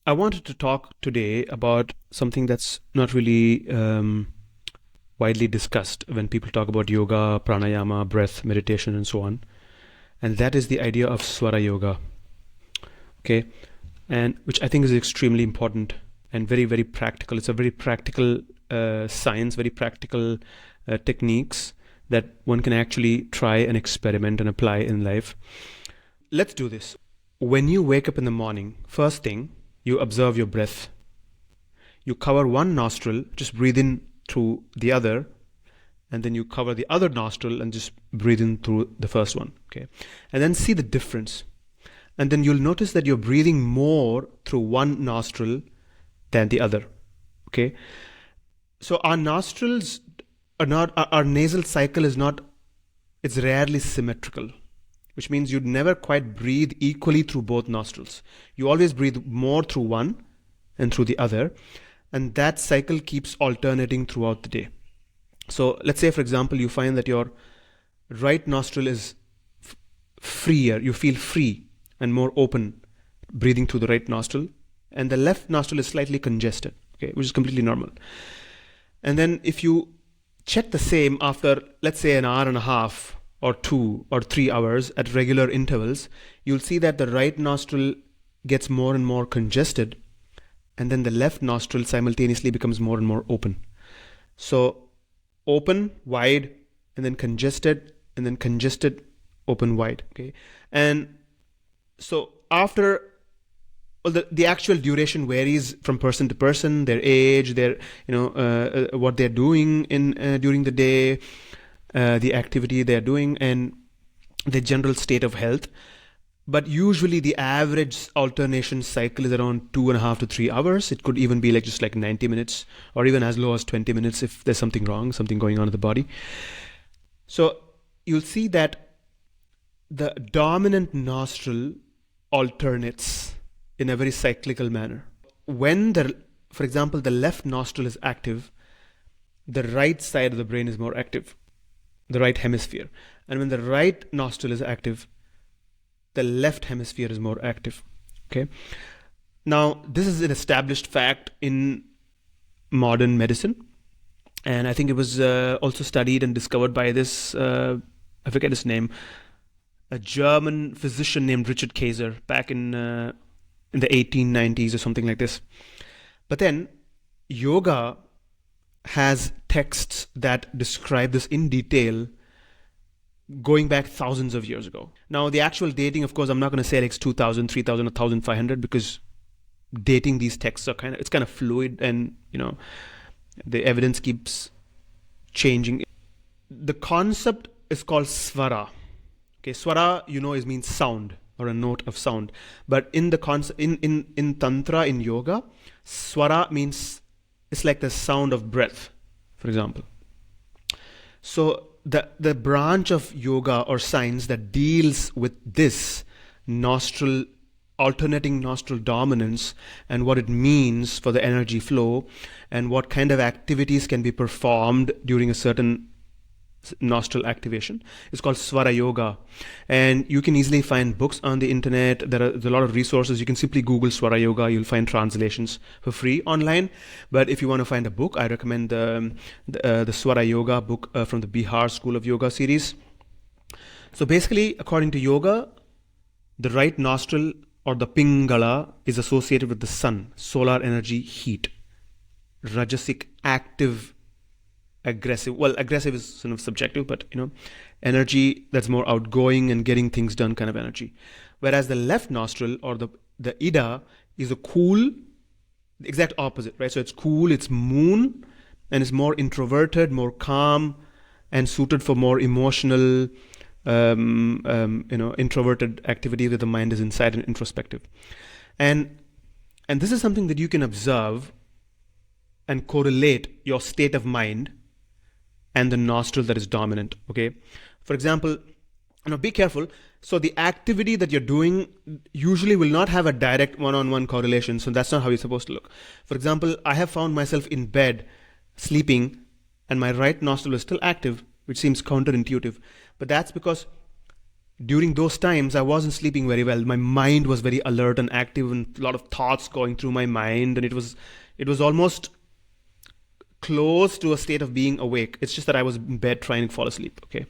I wanted to talk today about something that's not really widely discussed when people talk about yoga, pranayama, breath, meditation, and so on. And that is the idea of Swara Yoga. Okay, and which I think is extremely important and very, very practical. It's a very practical science, very practical techniques that one can actually try and experiment and apply in life. Let's do this. When you wake up in the morning, first thing, you observe your breath. You cover one nostril, just breathe in through the other, and then you cover the other nostril and just breathe in through the first one. Okay, and then see the difference. And then you'll notice that you're breathing more through one nostril than the other. Okay, so our nostrils are not, our nasal cycle is not, it's rarely symmetrical, which means you'd never quite breathe equally through both nostrils. You always breathe more through one and through the other, and that cycle keeps alternating throughout the day. So let's say, for example, you find that your right nostril is freer, you feel free and more open breathing through the right nostril, and the left nostril is slightly congested, okay, which is completely normal. And then if you check the same after, let's say, an hour and a half or 2 or 3 hours at regular intervals, you'll see that the right nostril gets more and more congested, and then the left nostril simultaneously becomes more and more open. So open, wide, and then congested, open, wide. Okay, and so after, well, the actual duration varies from person to person, their age, their what they're doing in during the day, the activity they're doing, and the general state of health. But usually the average alternation cycle is around 2.5 to 3 hours. It could even be like just like 90 minutes or even as low as 20 minutes if there's something wrong, something going on in the body. So you'll see that the dominant nostril alternates in a very cyclical manner. When for example, the left nostril is active, the right side of the brain is more active, the right hemisphere. And when the right nostril is active, the left hemisphere is more active. Okay. Now, this is an established fact in modern medicine. And I think it was also studied and discovered by this, I forget his name, a German physician named Richard Kaiser back in the 1890s or something like this. But then yoga has texts that describe this in detail going back thousands of years ago. Now, the actual dating, of course, I'm not going to say like it's 2000, 3000, or 1500 because dating these texts are it's kind of fluid, and the evidence keeps changing. The concept is called swara. Okay, swara, means sound or a note of sound. But in the concept in tantra, in yoga, swara means it's like the sound of breath, for example. So the branch of yoga or science that deals with this alternating nostril dominance and what it means for the energy flow and what kind of activities can be performed during a certain nostril activation is called Swara Yoga. And you can easily find books on the internet. There's a lot of resources. You can simply Google Swara Yoga. You'll find translations for free online. But if you want to find a book, I recommend the Swara Yoga book from the Bihar School of Yoga series. So basically, according to yoga, the right nostril or the pingala is associated with the sun, solar energy, heat, rajasic, active, aggressive. Well, aggressive is sort of subjective, but energy that's more outgoing and getting things done kind of energy. Whereas the left nostril or the ida is a cool, the exact opposite, right? So it's cool, it's moon, and it's more introverted, more calm, and suited for more emotional, introverted activity where the mind is inside and introspective. And this is something that you can observe and correlate your state of mind and the nostril that is dominant. Okay, for example, be careful. So the activity that you're doing usually will not have a direct one-on-one correlation. So that's not how you're supposed to look. For example, I have found myself in bed sleeping and my right nostril is still active, which seems counterintuitive. But that's because during those times, I wasn't sleeping very well. My mind was very alert and active, and a lot of thoughts going through my mind, and it was almost close to a state of being awake. It's just that I was in bed trying to fall asleep. Okay.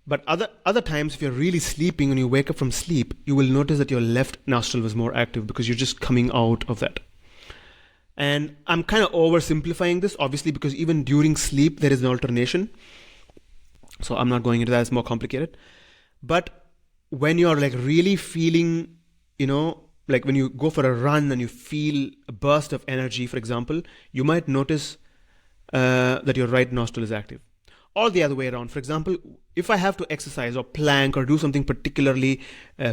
But other times, if you're really sleeping and you wake up from sleep, you will notice that your left nostril was more active because you're just coming out of that. And I'm kind of oversimplifying this, obviously, because even during sleep, there is an alternation. So I'm not going into that, it's more complicated. But when you're like really feeling, like when you go for a run and you feel a burst of energy, for example, you might notice that your right nostril is active. Or the other way around. For example, if I have to exercise or plank or do something particularly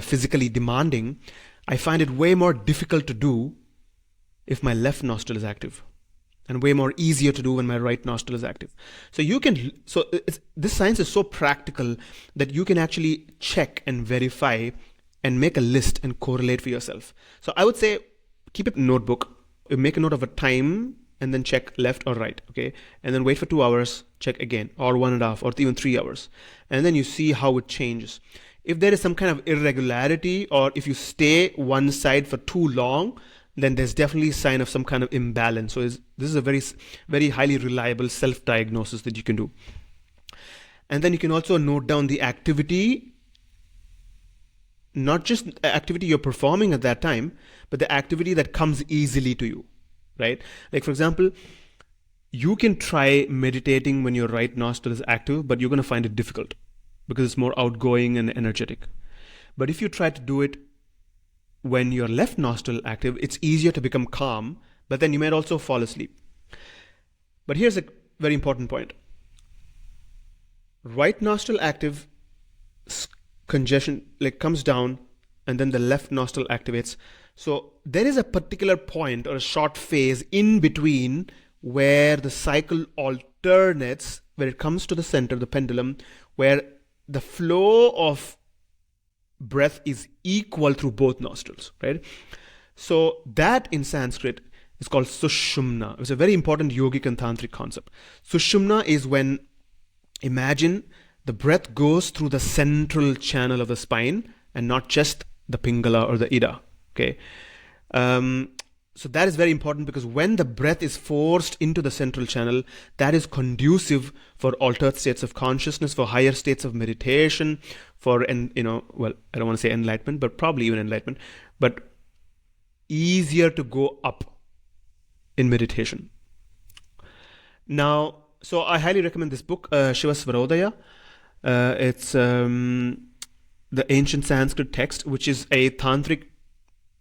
physically demanding, I find it way more difficult to do if my left nostril is active, and way more easier to do when my right nostril is active. So this science is so practical that you can actually check and verify and make a list and correlate for yourself. So I would say keep a notebook, make a note of a time, and then check left or right, okay? And then wait for 2 hours, check again, or 1.5, or even 3 hours. And then you see how it changes. If there is some kind of irregularity, or if you stay one side for too long, then there's definitely a sign of some kind of imbalance. So this is a very, very highly reliable self-diagnosis that you can do. And then you can also note down the activity, not just the activity you're performing at that time, but the activity that comes easily to you, right? Like, for example, you can try meditating when your right nostril is active, but you're going to find it difficult because it's more outgoing and energetic. But if you try to do it when your left nostril active, it's easier to become calm, but then you might also fall asleep. But here's a very important point. Right nostril active, congestion like comes down, and then the left nostril activates. So there is a particular point or a short phase in between where the cycle alternates, where it comes to the center, the pendulum, where the flow of breath is equal through both nostrils, right? So that in Sanskrit is called sushumna. It's a very important yogic and tantric concept. Sushumna is when, imagine the breath goes through the central channel of the spine and not just the pingala or the ida, okay? So that is very important because when the breath is forced into the central channel, that is conducive for altered states of consciousness, for higher states of meditation, for, I don't want to say enlightenment, but probably even enlightenment, but easier to go up in meditation. Now, so I highly recommend this book, Shiva Swarodaya. It's the ancient Sanskrit text, which is a tantric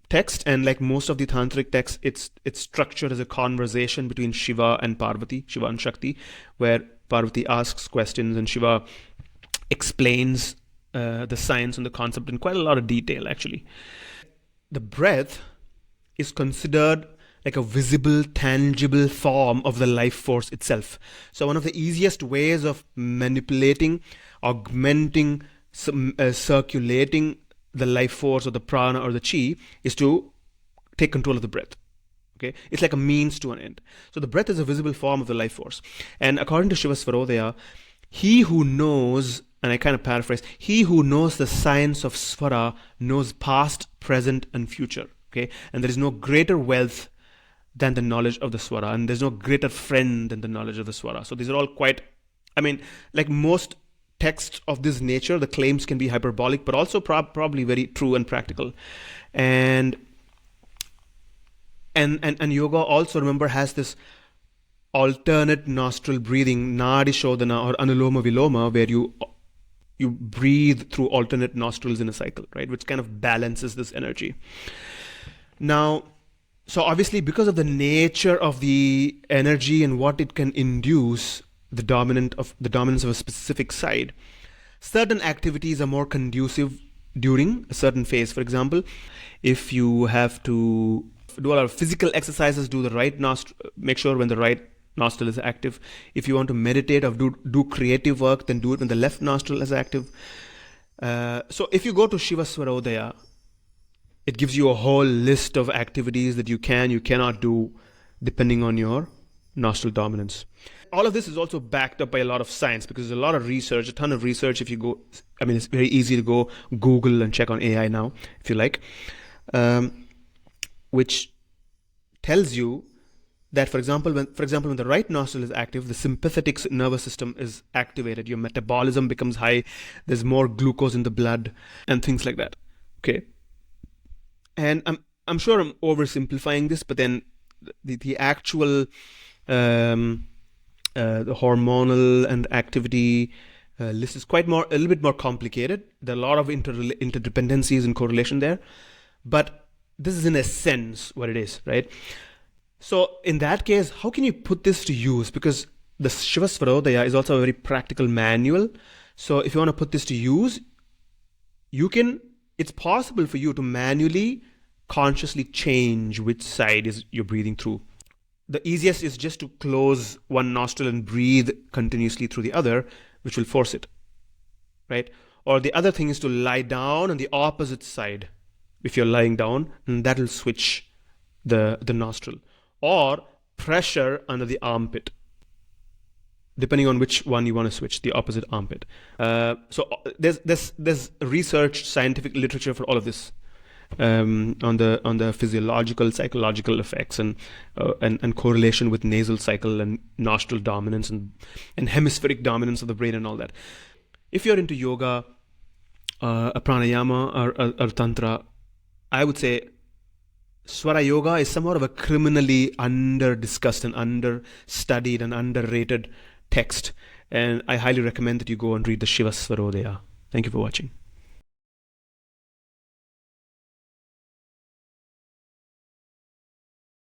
text, and like most of the tantric texts, it's structured as a conversation between Shiva and Parvati, Shiva and Shakti, where Parvati asks questions and Shiva explains the science and the concept in quite a lot of detail, actually. The breath is considered like a visible, tangible form of the life force itself. So one of the easiest ways of manipulating, augmenting, circulating the life force or the prana or the chi is to take control of the breath. Okay, it's like a means to an end. So the breath is a visible form of the life force. And according to Shiva Swarodaya, he who knows, and I kind of paraphrase, he who knows the science of Swara knows past, present, and future. Okay, and there is no greater wealth than the knowledge of the Swara, and there's no greater friend than the knowledge of the Swara. So these are all quite, like most texts of this nature, the claims can be hyperbolic, but also probably very true and practical. And yoga also, remember, has this alternate nostril breathing, nadi shodhana or anuloma viloma, where you breathe through alternate nostrils in a cycle, right? Which kind of balances this energy. Now, so obviously, because of the nature of the energy and what it can induce, the dominance of a specific side, certain activities are more conducive during a certain phase. For example, if you have to do a lot of physical exercises, do the right nostril, make sure when the right nostril is active. If you want to meditate or do creative work, then do it when the left nostril is active. So if you go to Shiva Swarodaya, it gives you a whole list of activities that you cannot do depending on your nostril dominance. all of this is also backed up by a lot of science, because there's a lot of research, a ton of research. If you go, I mean, it's very easy to go Google and check on AI now, if you like, which tells you that, for example, when the right nostril is active, the sympathetic nervous system is activated. Your metabolism becomes high. There's more glucose in the blood and things like that. Okay. And I'm sure I'm oversimplifying this, but then the actual the hormonal and activity list is a little bit more complicated. There are a lot of interdependencies and correlation there, but this is in a sense what it is, right? So in that case, how can you put this to use? Because the Shiva Swarodaya is also a very practical manual. So if you want to put this to use, it's possible for you to manually, consciously change which side is you're breathing through. The easiest is just to close one nostril and breathe continuously through the other, which will force it, right? Or the other thing is to lie down on the opposite side. If you're lying down, and that will switch the nostril. Or pressure under the armpit, depending on which one you want to switch, the opposite armpit. So there's research, scientific literature for all of this, on the physiological, psychological effects and correlation with nasal cycle and nostril dominance and hemispheric dominance of the brain and all that. If you're into yoga, a pranayama or tantra, I would say Swara Yoga is somewhat of a criminally under-discussed and under-studied and underrated text. And I highly recommend that you go and read the Shiva Swarodaya. Thank you for watching.